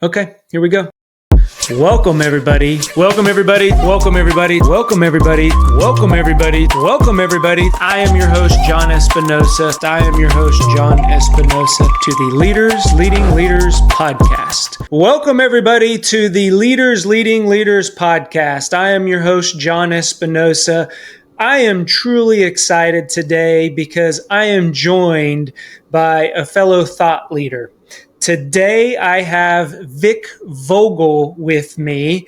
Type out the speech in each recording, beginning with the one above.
Okay, here we go. Welcome everybody. Welcome everybody. Welcome everybody. Welcome everybody. Welcome everybody. Welcome everybody. I am your host, John Espinosa. I am your host, John Espinosa, to the Leaders Leading Leaders podcast. Welcome everybody to the Leaders Leading Leaders podcast. I am your host, John Espinosa. I am truly excited today because I am joined by a fellow thought leader. Today, I have Vic Vogel with me,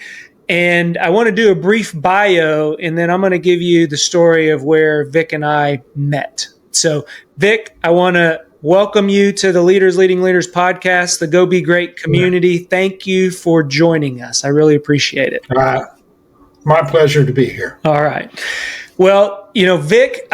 and I want to do a brief bio, and then I'm going to give you the story of where Vic and I met. So, Vic, I want to welcome you to the Leaders Leading Leaders podcast, the Go Be Great community. Thank you for joining us. I really appreciate it. My pleasure to be here. All right. Well, Vic,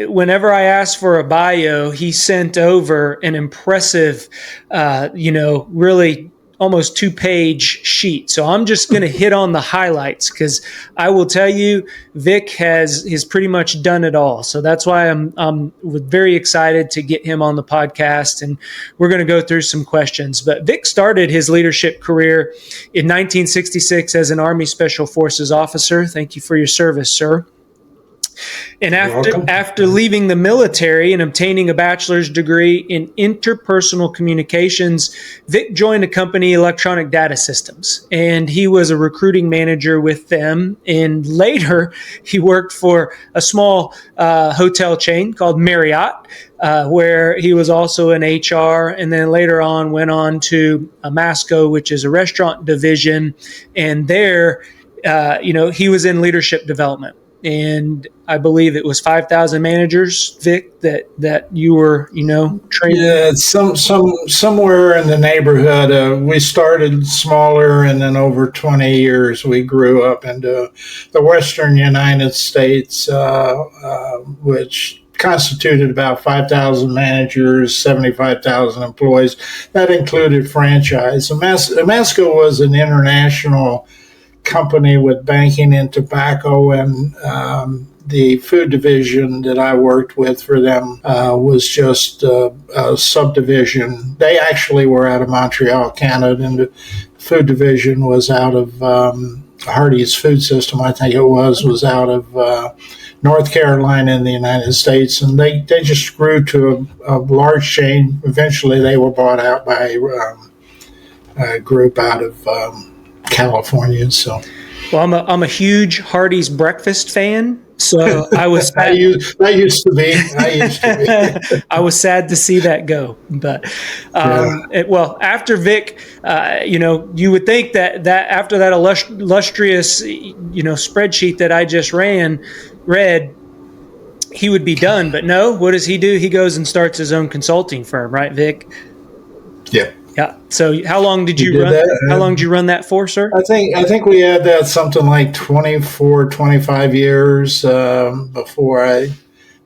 whenever I asked for a bio, he sent over an impressive, really almost 2-page sheet. So I'm just going to hit on the highlights because I will tell you, Vic has pretty much done it all. So that's why I'm very excited to get him on the podcast, and we're going to go through some questions. But Vic started his leadership career in 1966 as an Army Special Forces officer. Thank you for your service, sir. And after leaving the military and obtaining a bachelor's degree in interpersonal communications, Vic joined a company, Electronic Data Systems, and he was a recruiting manager with them. And later, he worked for a small hotel chain called Marriott, where he was also in HR. And then later on, went on to Masco, which is a restaurant division. And there, he was in leadership development. And I believe it was 5,000 managers, Vic, that you were, training. Yeah, somewhere in the neighborhood. We started smaller, and then over 20 years, we grew up into the Western United States, which constituted about 5,000 managers, 75,000 employees. That included franchise. Masco was an international company with banking and tobacco, and the food division that I worked with for them was just a subdivision. They actually were out of Montreal, Canada, and the food division was out of Hardee's Food System, I think it was out of North Carolina in the United States, and they just grew to a large chain. Eventually they were bought out by a group out of California. So, well, I'm a huge Hardee's breakfast fan. So I was I used to be. I was sad to see that go. But after Vic, you would think that after that illustrious spreadsheet that I just read, he would be done. But no, what does he do? He goes and starts his own consulting firm, right, Vic? Yeah. Yeah. So how long did you run that? How long did you run that for, sir? I think we had that something like 24, 25 years before I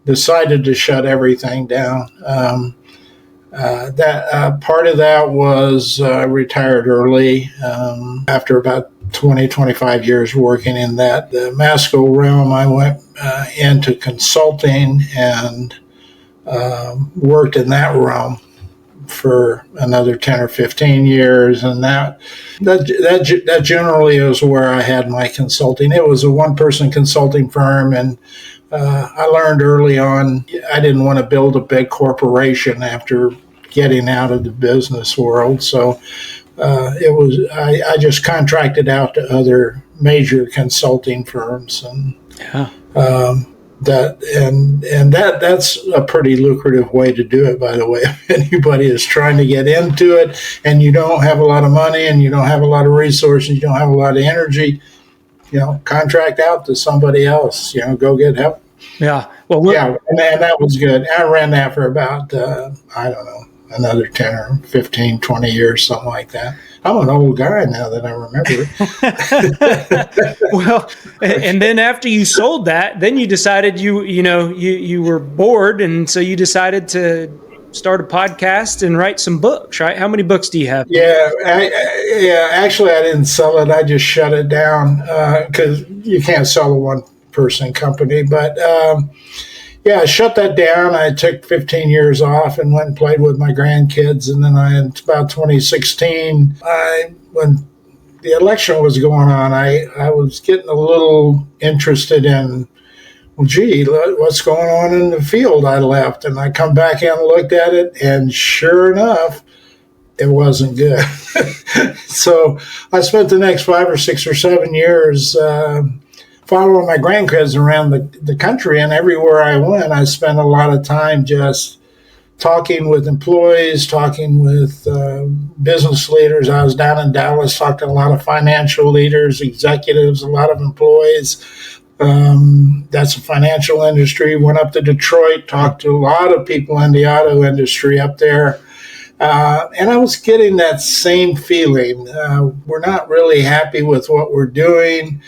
decided to shut everything down. Part of that was retired early after about 20, 25 years working in the Masco realm. I went into consulting and worked in that realm for another 10 or 15 years, and that generally is where I had my consulting. It was a one-person consulting firm, and I learned early on I didn't want to build a big corporation after getting out of the business world. So I just contracted out to other major consulting firms, and that's a pretty lucrative way to do it, by the way. If anybody is trying to get into it and you don't have a lot of money and you don't have a lot of resources, you don't have a lot of energy, contract out to somebody else, go get help. Yeah. Well, and that was good. I ran that for about, another 10 or 15, 20 years, something like that. I'm an old guy now that I remember it. Well, and then after you sold that, then you decided you were bored, and so you decided to start a podcast and write some books, right? How many books do you have? Actually, I didn't sell it. I just shut it down because you can't sell a one-person company. But yeah, I shut that down. I took 15 years off and went and played with my grandkids. And then in about 2016, when the election was going on, I was getting a little interested in, well, gee, what's going on in the field I left? And I come back in and looked at it, and sure enough, it wasn't good. So I spent the next 5 or 6 or 7 years following my grandkids around the country, and everywhere I went, I spent a lot of time just talking with employees, talking with business leaders. I was down in Dallas, talked to a lot of financial leaders, executives, a lot of employees. That's the financial industry. Went up to Detroit, talked to a lot of people in the auto industry up there. And I was getting that same feeling. We're not really happy with what we're doing.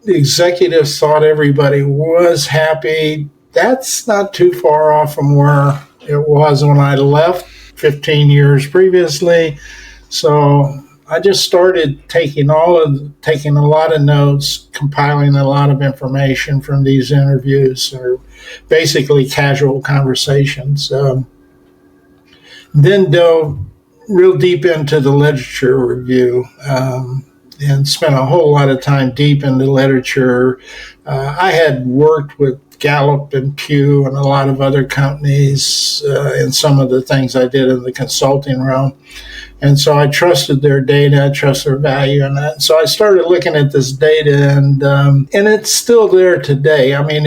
The executives thought everybody was happy. That's not too far off from where it was when I left 15 years previously. So I just started taking a lot of notes, compiling a lot of information from these interviews, or basically casual conversations. Then dove real deep into the literature review. And spent a whole lot of time deep in the literature. I had worked with Gallup and Pew and a lot of other companies in some of the things I did in the consulting realm. And so I trusted their data, I trust their value in that. So I started looking at this data, and it's still there today. I mean,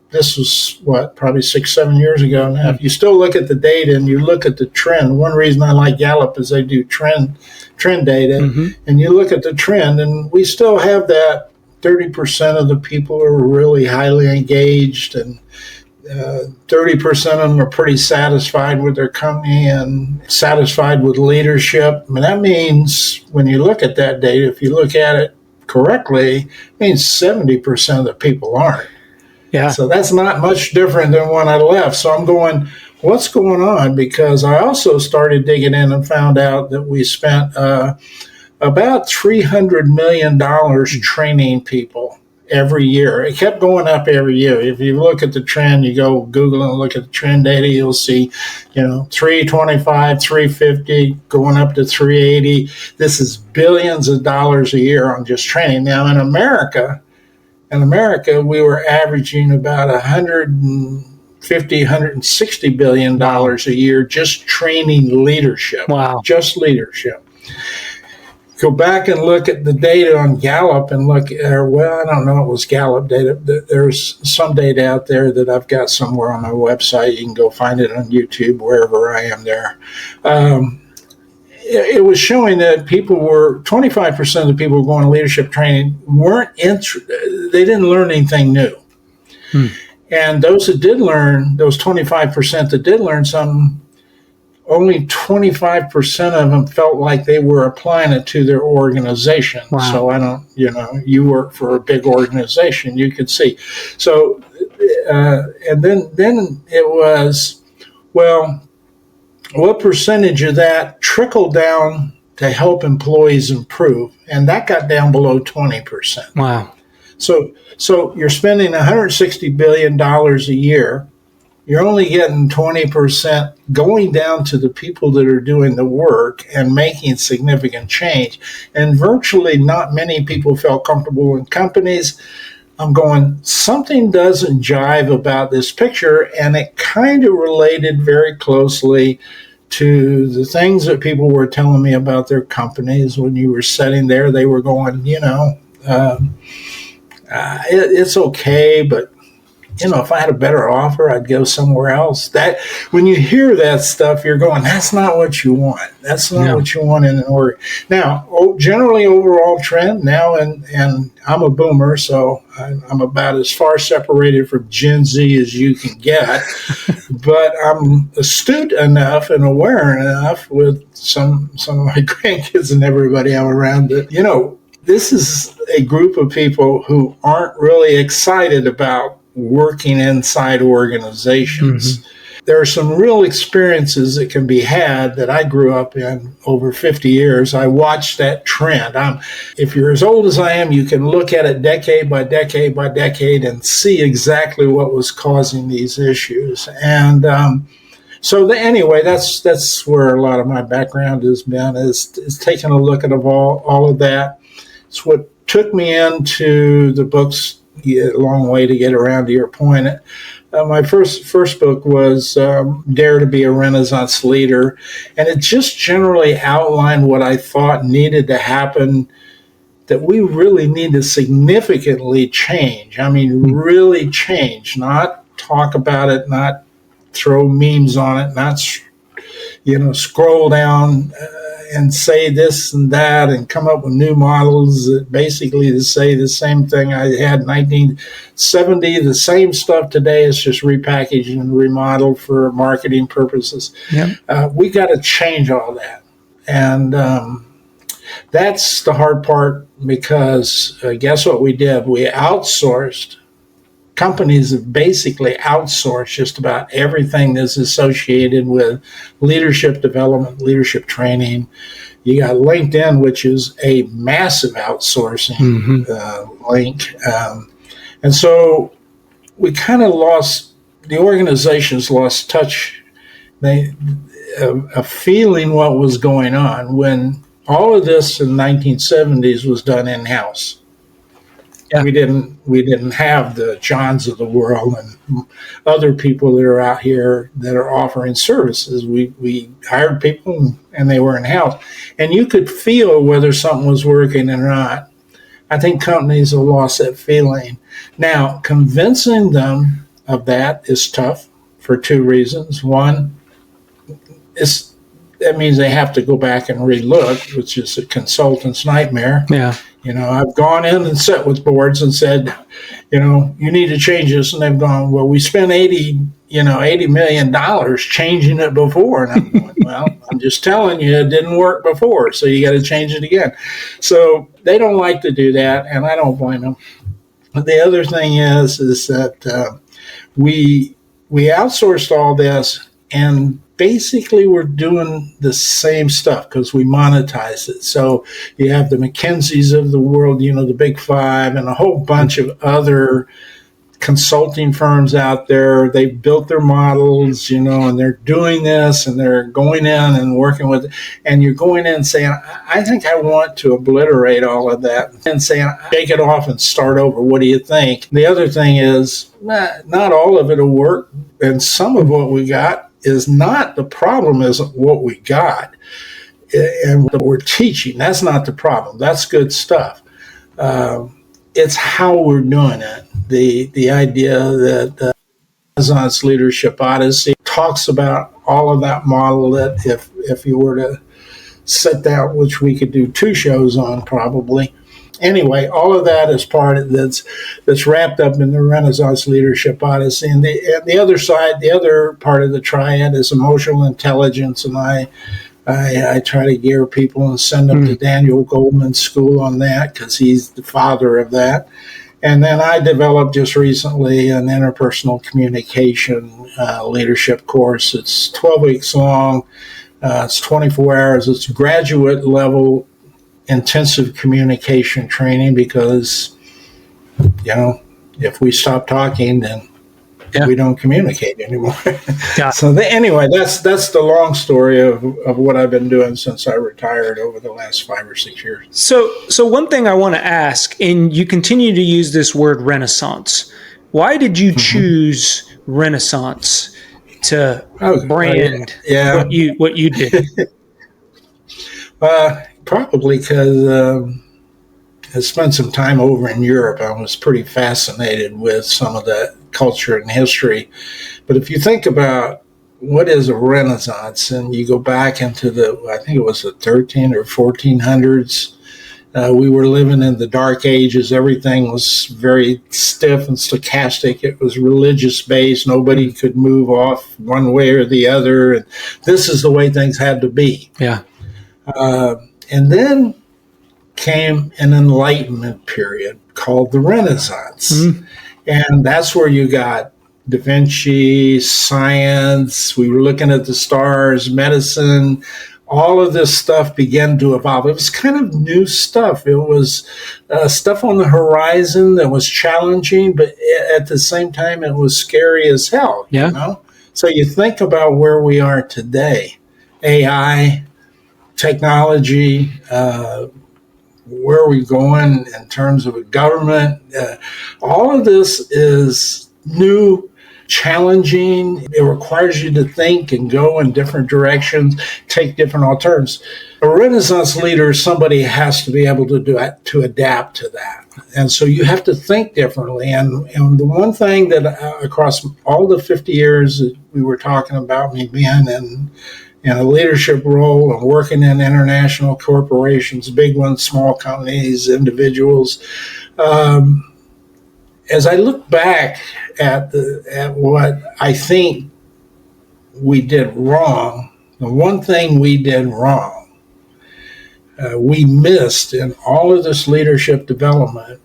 this was probably 6-7 years ago now. If you still look at the data and you look at the trend, one reason I like Gallup is they do trend data, and you look at the trend, and we still have that 30% of the people are really highly engaged, and 30% of them are pretty satisfied with their company and satisfied with leadership. I mean, that means when you look at that data, if you look at it correctly, it means 70% of the people aren't. Yeah. So that's not much different than when I left. So I'm going, what's going on? Because I also started digging in and found out that we spent about $300 million training people every year. It kept going up every year. If you look at the trend, you go Google and look at the trend data, you'll see, 325, 350, going up to 380. This is billions of dollars a year on just training. Now in America, we were averaging about $160 billion a year just training leadership. Wow. Just leadership. Go back and look at the data on Gallup and I don't know, it was Gallup data. There's some data out there that I've got somewhere on my website. You can go find it on YouTube, wherever I am there. It was showing that 25% of the people who were going to leadership training they didn't learn anything new. And those that did learn, those 25% that did learn something, only 25% of them felt like they were applying it to their organization. Wow. So you work for a big organization, you could see. So, and then it was, well, what percentage of that trickled down to help employees improve? And that got down below 20%. Wow. So you're spending $160 billion a year. You're only getting 20% going down to the people that are doing the work and making significant change. And virtually not many people felt comfortable in companies. I'm going, something doesn't jive about this picture, and it kind of related very closely to the things that people were telling me about their companies. When you were sitting there, they were going, it's okay, but if I had a better offer, I'd go somewhere else. That when you hear that stuff, you're going, that's not what you want. That's not what you want in an org. Now, generally overall trend now, and I'm a boomer, so I'm about as far separated from Gen Z as you can get, but I'm astute enough and aware enough with some of my grandkids and everybody I'm around that, this is a group of people who aren't really excited about working inside organizations. there are some real experiences that can be had that I grew up in over 50 years. I watched that trend. If you're as old as I am, you can look at it decade by decade by decade and see exactly what was causing these issues. And anyway, that's where a lot of my background has been, is taking a look at all of that. It's what took me into the books. A long way to get around to your point. My first book was Dare to be a Renaissance Leader, and it just generally outlined what I thought needed to happen, that we really need to significantly change. I mean, really change, not talk about it, not throw memes on it, not scroll down and say this and that and come up with new models that basically to say the same thing I had in 1970. The same stuff today is just repackaged and remodeled for marketing purposes. Yep. We got to change all that. And that's the hard part, because guess what we did? We outsourced. Companies have basically outsourced just about everything that's associated with leadership development, leadership training. You got LinkedIn, which is a massive outsourcing link. And so we kind of the organizations lost touch, of feeling what was going on when all of this in the 1970s was done in-house. Yeah. We didn't have the Johns of the world and other people that are out here that are offering services. We hired people and they were in-house. And you could feel whether something was working or not. I think companies have lost that feeling. Now, convincing them of that is tough for two reasons. One, that means they have to go back and relook, which is a consultant's nightmare. Yeah. I've gone in and sat with boards and said, you need to change this. And they've gone, well, we spent $80 million changing it before. And I'm going, well, I'm just telling you, it didn't work before. So you got to change it again. So they don't like to do that. And I don't blame them. But the other thing is that we outsourced all this, and basically we're doing the same stuff because we monetize it. So you have the McKinseys of the world, the Big Five, and a whole bunch of other consulting firms out there. They've built their models, and they're doing this, and they're going in and working with it. And you're going in and saying, I think I want to obliterate all of that, and saying, take it off and start over. What do you think? The other thing is, not all of it will work. And some of what we got is not the problem, isn't what we got and what we're teaching. That's not the problem. That's good stuff. It's how we're doing it. The idea that Renaissance Leadership Odyssey talks about all of that model, that if you were to sit down, which we could do 2 shows on probably. Anyway, all of that is part of that's wrapped up in the Renaissance Leadership Odyssey. And the other side, the other part of the triad is emotional intelligence. And I try to gear people and send them to Daniel Goleman's school on that, because he's the father of that. And then I developed just recently an interpersonal communication leadership course. It's 12 weeks long. It's 24 hours. It's graduate level intensive communication training, because, if we stop talking, then we don't communicate anymore. So anyway, that's the long story of what I've been doing since I retired over the last 5 or 6 years. So one thing I want to ask, and you continue to use this word Renaissance. Why did you choose Renaissance to brand what you did? Probably because I spent some time over in Europe. I was pretty fascinated with some of that culture and history. But if you think about what is a Renaissance, and you go back into I think it was the 13 or 1400s, we were living in the Dark Ages. Everything was very stiff and stochastic. It was religious based. Nobody could move off one way or the other. And this is the way things had to be. Yeah. And then came an Enlightenment period called the Renaissance. And that's where you got Da Vinci, science. We were looking at the stars, medicine. All of this stuff began to evolve. It was kind of new stuff. It was stuff on the horizon that was challenging, but at the same time, it was scary as hell, Yeah. you know? So you think about where we are today, AI, technology, where are we going in terms of a government? All of this is new, challenging. It requires you to think and go in different directions, take different alternatives. A Renaissance leader, somebody has to be able to do it, to adapt to that. And so you have to think differently. And the one thing that across all the 50 years that we were talking about me being in a leadership role and working in international corporations, big ones, small companies, individuals. As I look back at what I think we did wrong, the one thing we did wrong, we missed in all of this leadership development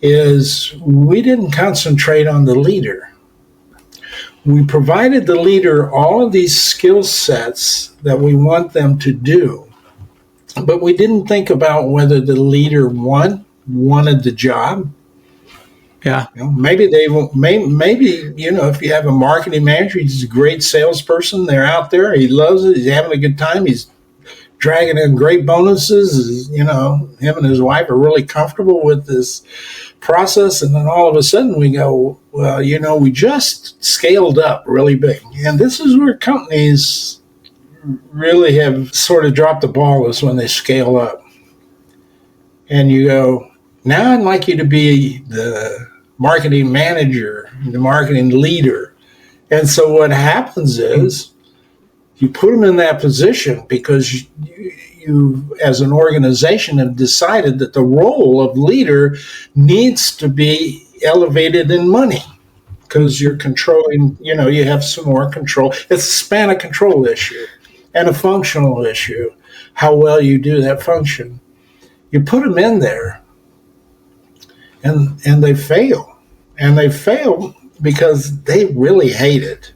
is we didn't concentrate on the leader. We provided the leader all of these skill sets that we want them to do, but we didn't think about whether the leader wanted the job. Yeah. You know, maybe they won't. Maybe if you have a marketing manager, he's a great salesperson. They're out there. He loves it. He's having a good time. He's dragging in great bonuses. Him and his wife are really comfortable with this process, and then all of a sudden we go, well, we just scaled up really big, and this is where companies really have sort of dropped the ball, is when they scale up, and you go, now I'd like you to be the marketing manager, the marketing leader. And so what happens is you put them in that position because you as an organization have decided that the role of leader needs to be elevated in money because you're controlling, you have some more control. It's a span of control issue and a functional issue, how well you do that function. You put them in there and they fail. And they fail because they really hate it.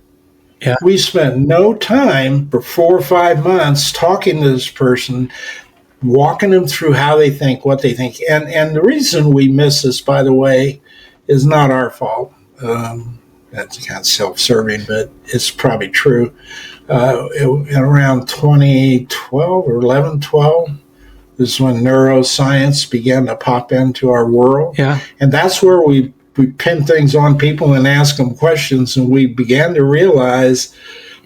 Yeah. We spent no time for 4 or 5 months talking to this person, walking them through how they think, what they think. And the reason we miss this, by the way, is not our fault. That's kind of self-serving, but it's probably true. Around 2012 or 11, 12, is when neuroscience began to pop into our world. Yeah. And that's where we pin things on people and ask them questions, and we began to realize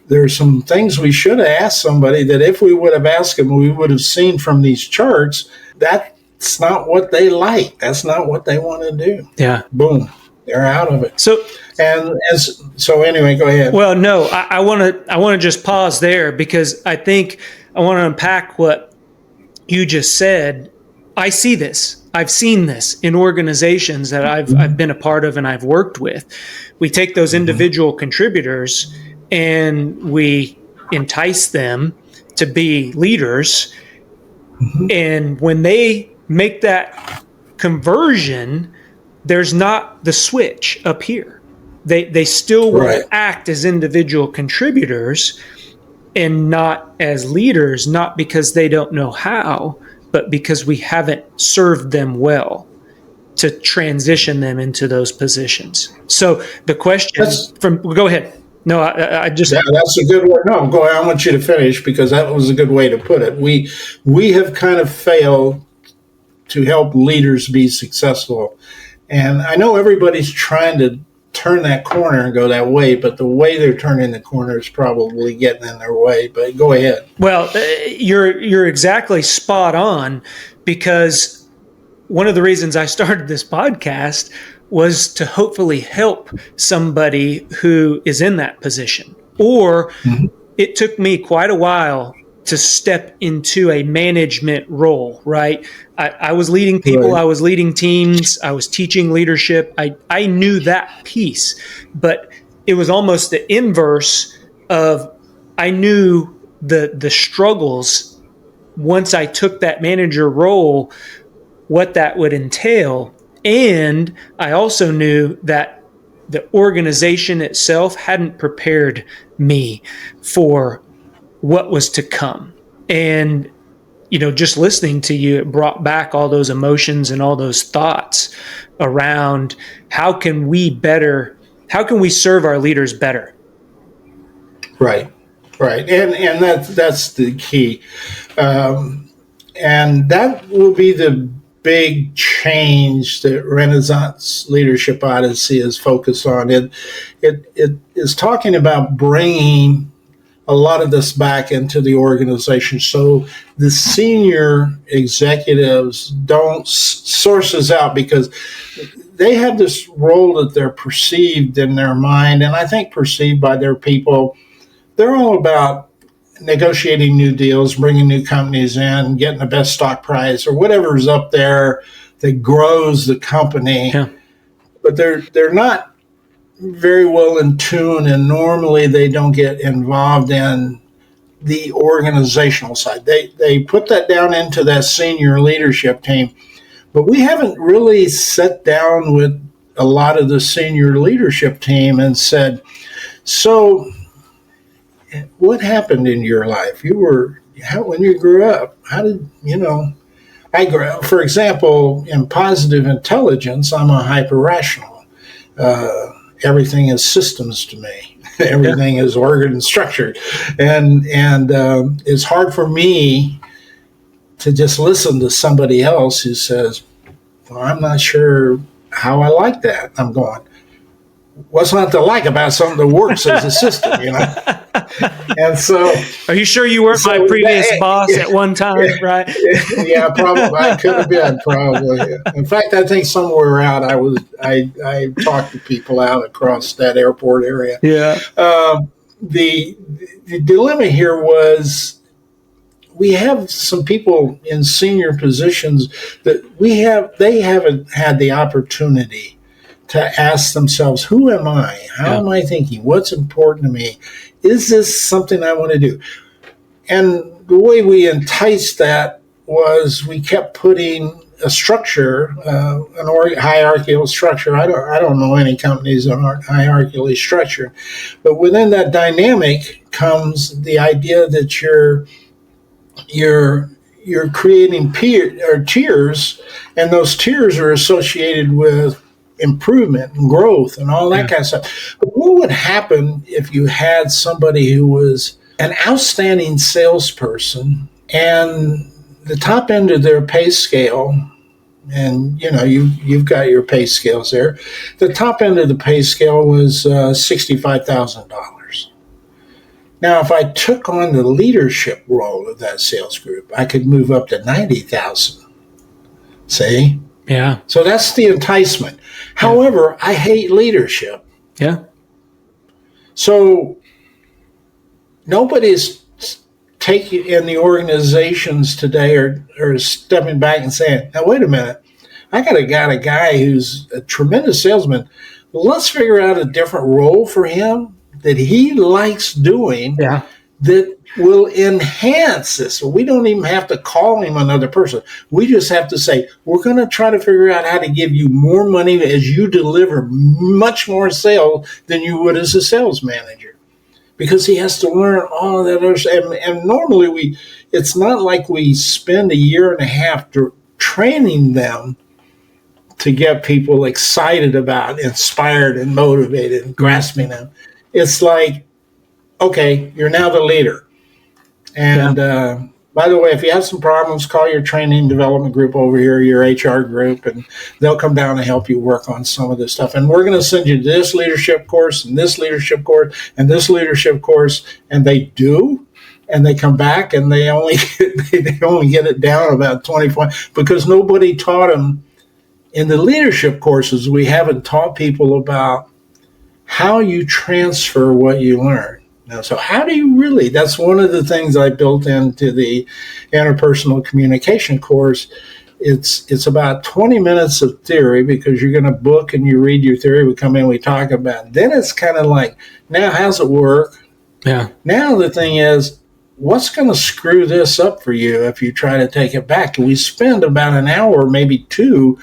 there's some things we should have asked somebody that if we would have asked them, we would have seen from these charts that's not what they like. That's not what they want to do. Yeah. Boom. They're out of it. So anyway, go ahead. Well, no, I want to just pause there because I think I want to unpack what you just said. I see this. I've seen this in organizations that I've been a part of and I've worked with. We take those individual contributors and we entice them to be leaders. And when they make that conversion, there's not the switch up here. They still will act as individual contributors and not as leaders, not because they don't know how, but because we haven't served them well to transition them into those positions. So the question go ahead. No, I just... Yeah, that's a good way. No, go ahead. I want you to finish because that was a good way to put it. We have kind of failed to help leaders be successful. And I know everybody's trying to turn that corner and go that way, but the way they're turning the corner is probably getting in their way. But go ahead. Well, you're exactly spot on, because one of the reasons I started this podcast was to hopefully help somebody who is in that position. Or it took me quite a while to step into a management role, right? I was leading people, I was leading teams, I was teaching leadership. I knew that piece, but it was almost the inverse of I knew the struggles once I took that manager role, what that would entail. And I also knew that the organization itself hadn't prepared me for what was to come. And, just listening to you, it brought back all those emotions and all those thoughts around how can we serve our leaders better? Right. Right. And that's the key. And that will be the big change that Renaissance Leadership Odyssey is focused on. It is talking about bringing a lot of this back into the organization so the senior executives don't source us out, because they have this role that they're perceived in their mind, and I think perceived by their people. They're all about negotiating new deals, bringing new companies in, getting the best stock price or whatever's up there that grows the company. Yeah. But they're not very well in tune, and normally they don't get involved in the organizational side. They put that down into that senior leadership team, but we haven't really sat down with a lot of the senior leadership team and said, so what happened in your life? When you grew up, how did, I grew up, for example, in positive intelligence, I'm a hyper-rational. Everything is systems to me. Everything is ordered and structured. And it's hard for me to just listen to somebody else who says, well, I'm not sure how I like that. I'm going, what's not to like about something that works as a system, And so, are you sure you weren't my previous boss at one time, right? Yeah, probably. I could have been, probably. In fact, I think somewhere out, I talked to people out across that airport area. Yeah. The dilemma here was we have some people in senior positions that they haven't had the opportunity to ask themselves, who am I? How am I thinking? What's important to me? Is this something I want to do? And the way we enticed that was we kept putting a structure, hierarchical structure. I don't know any companies that aren't hierarchically structured, but within that dynamic comes the idea that you're creating tiers, and those tiers are associated with improvement and growth and all that kind of stuff. But what would happen if you had somebody who was an outstanding salesperson and the top end of their pay scale, and you've got your pay scales there, the top end of the pay scale was $65,000. Now, if I took on the leadership role of that sales group, I could move up to $90,000. See? Yeah. So that's the enticement. However, I hate leadership. Yeah. So nobody's taking in the organizations today are stepping back and saying, now, wait a minute. I got a guy who's a tremendous salesman. Let's figure out a different role for him that he likes doing that will enhance this. So we don't even have to call him another person. We just have to say, we're going to try to figure out how to give you more money as you deliver much more sales than you would as a sales manager. Because he has to learn all of that other stuff. And normally it's not like we spend a year and a half training them to get people excited about, inspired and motivated and grasping them. It's like, okay, you're now the leader. And by the way, if you have some problems, call your training development group over here, your HR group, and they'll come down and help you work on some of this stuff. And we're going to send you this leadership course and this leadership course and this leadership course. And they do. And they come back and they only get it down about 24 because nobody taught them. In the leadership courses, we haven't taught people about how you transfer what you learn. Now, so how do you really, that's one of the things I built into the interpersonal communication course. It's about 20 minutes of theory because you're going to book and you read your theory. We come in, we talk about it. Then it's kind of like, now how's it work? Yeah. Now the thing is, what's going to screw this up for you if you try to take it back? And we spend about an hour, maybe two,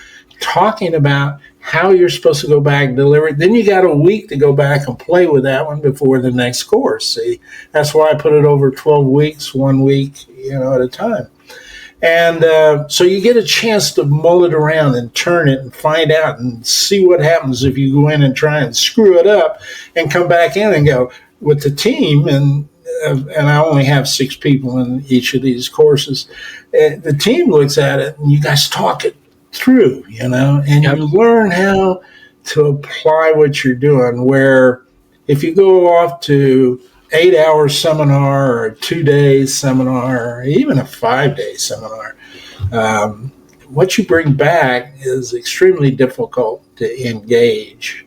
talking about how you're supposed to go back and deliver it. Then you got a week to go back and play with that one before the next course. See, that's why I put it over 12 weeks, 1 week, at a time. And so you get a chance to mull it around and turn it and find out and see what happens if you go in and try and screw it up and come back in and go with the team. And I only have 6 people in each of these courses. The team looks at it and you guys talk it through, and you learn how to apply what you're doing. Where if you go off to 8-hour seminar or a 2-day seminar or even a 5-day seminar, what you bring back is extremely difficult to engage.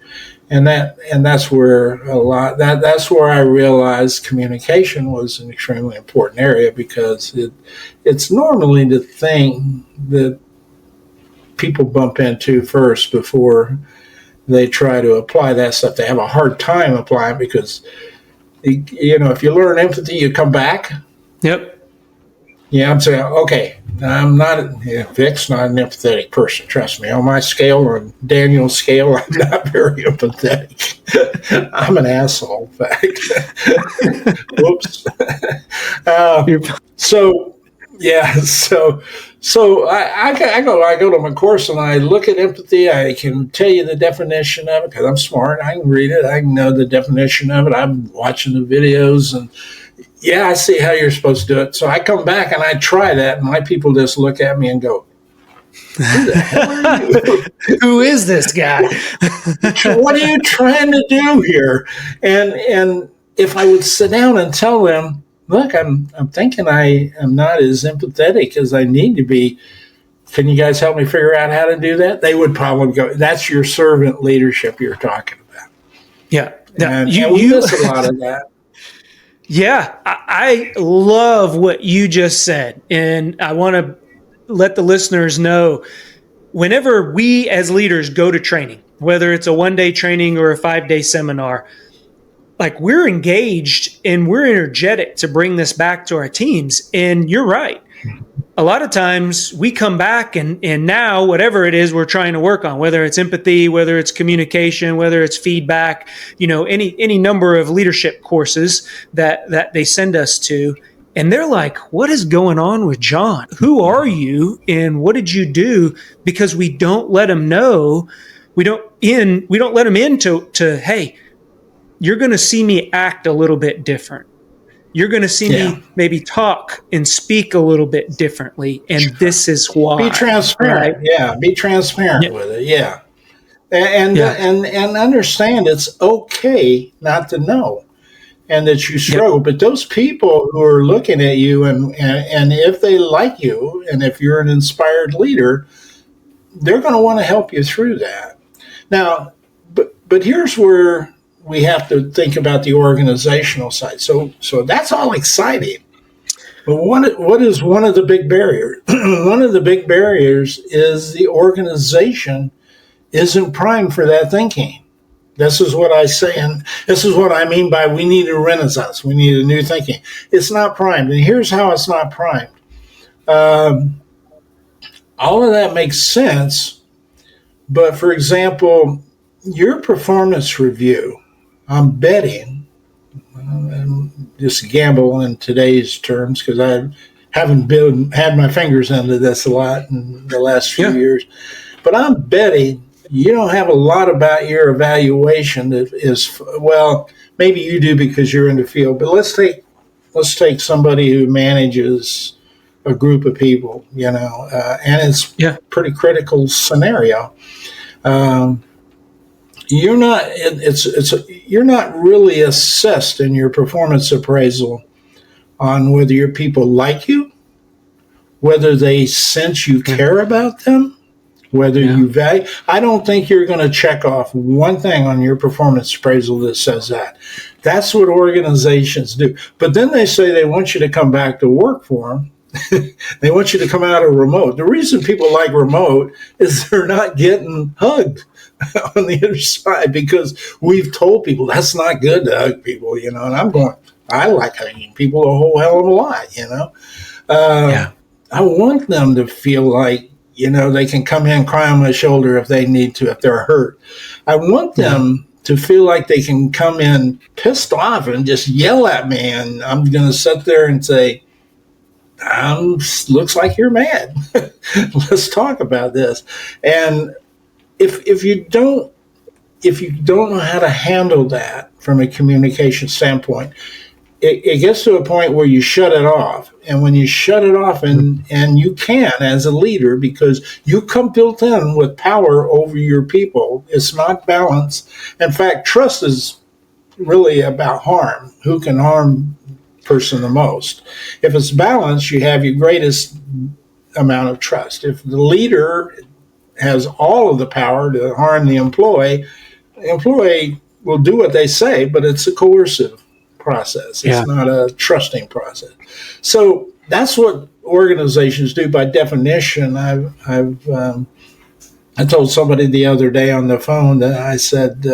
And that's where that's where I realized communication was an extremely important area, because it's normally the thing that people bump into first before they try to apply that stuff. They have a hard time applying because, if you learn empathy, you come back. Yep. Yeah, I'm saying, okay, I'm not, Vic's not an empathetic person, trust me. On my scale, on Daniel's scale, I'm not very empathetic. I'm an asshole, in fact. Whoops. So I go to my course and I look at empathy. I can tell you the definition of it because I'm smart. I can read it. I can know the definition of it. I'm watching the videos and I see how you're supposed to do it. So I come back and I try that, and my people just look at me and go, "Who the hell are you? Who is this guy? What are you trying to do here?" And if I would sit down and tell them, "Look, I'm thinking I am not as empathetic as I need to be. Can you guys help me figure out how to do that?" They would probably go, "That's your servant leadership you're talking about." Yeah. And we miss a lot of that. Yeah, I love what you just said. And I want to let the listeners know, whenever we as leaders go to training, whether it's a 1-day training or a 5-day seminar, like, we're engaged and we're energetic to bring this back to our teams. And you're right. A lot of times we come back and now whatever it is we're trying to work on, whether it's empathy, whether it's communication, whether it's feedback, any number of leadership courses that they send us to, and they're like, "What is going on with John? Who are you? And what did you do?" Because we don't let them know, we don't let them into, hey, you're going to see me act a little bit different. You're going to see me maybe talk and speak a little bit differently, and this is why. Be transparent, right? Yeah. Be transparent with it, yeah. And understand it's okay not to know, and that you struggle. But those people who are looking at you, and if they like you, and if you're an inspired leader, they're going to want to help you through that. Now, but here's where we have to think about the organizational side. So that's all exciting. But what is one of the big barriers? One of the big barriers is the organization isn't primed for that thinking. This is what I say, and this is what I mean by we need a renaissance. We need a new thinking. It's not primed, and here's how it's not primed. All of that makes sense, but for example, your performance review, I'm betting, just gamble in today's terms because I haven't had my fingers into this a lot in the last few years, but I'm betting you don't have a lot about your evaluation that is, well, maybe you do because you're in the field, but let's take somebody who manages a group of people, and it's a pretty critical scenario. You're not really assessed in your performance appraisal on whether your people like you, whether they sense you care about them, whether you value. I don't think you're going to check off one thing on your performance appraisal that says that. That's what organizations do. But then they say they want you to come back to work for them. They want you to come out of remote. The reason people like remote is they're not getting hugged on the other side, because we've told people that's not good to hug people, and I'm going, I like hugging people a whole hell of a lot, I want them to feel like, They can come in, cry on my shoulder if they need to, if they're hurt. I want them to feel like they can come in pissed off and just yell at me, and I'm going to sit there and say, looks like you're mad. Let's talk about this. And if you don't know how to handle that from a communication standpoint, it gets to a point where you shut it off. And when you shut it off, and you can as a leader, because you come built in with power over your people, it's not balance. In fact, trust is really about harm. Who can harm person the most? If it's balanced, you have your greatest amount of trust. If the leader has all of the power to harm the employee will do what they say, but it's a coercive process. It's not a trusting process. So that's what organizations do by definition. I told somebody the other day on the phone that I said,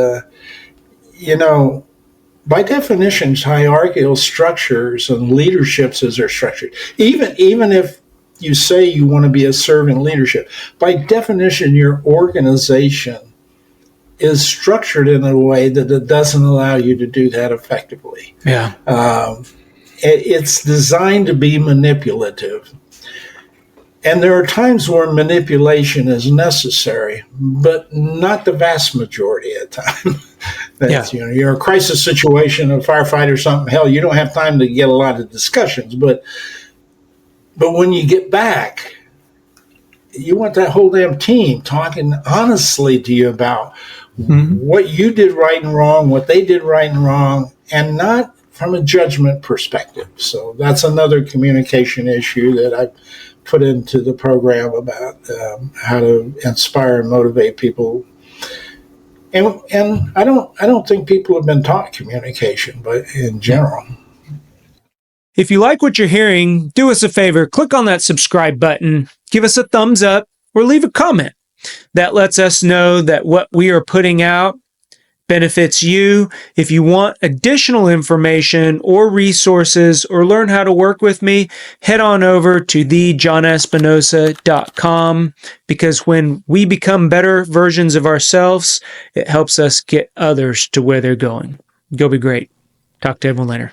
by definition, hierarchical structures and leaderships as they're structured, even if you say you want to be a servant leadership, by definition, your organization is structured in a way that it doesn't allow you to do that effectively. Yeah. It's designed to be manipulative. And there are times where manipulation is necessary, but not the vast majority of the time. You're in a crisis situation, a firefighter or something, hell, you don't have time to get a lot of discussions. But when you get back, you want that whole damn team talking honestly to you about what you did right and wrong, what they did right and wrong, and not from a judgment perspective. So that's another communication issue that I put into the program about how to inspire and motivate people. And I don't think people have been taught communication, but in general. If you like what you're hearing, do us a favor, click on that subscribe button, give us a thumbs up, or leave a comment. That lets us know that what we are putting out benefits you. If you want additional information or resources or learn how to work with me, head on over to thejohnespinosa.com, because when we become better versions of ourselves, it helps us get others to where they're going. Go be great. Talk to everyone later.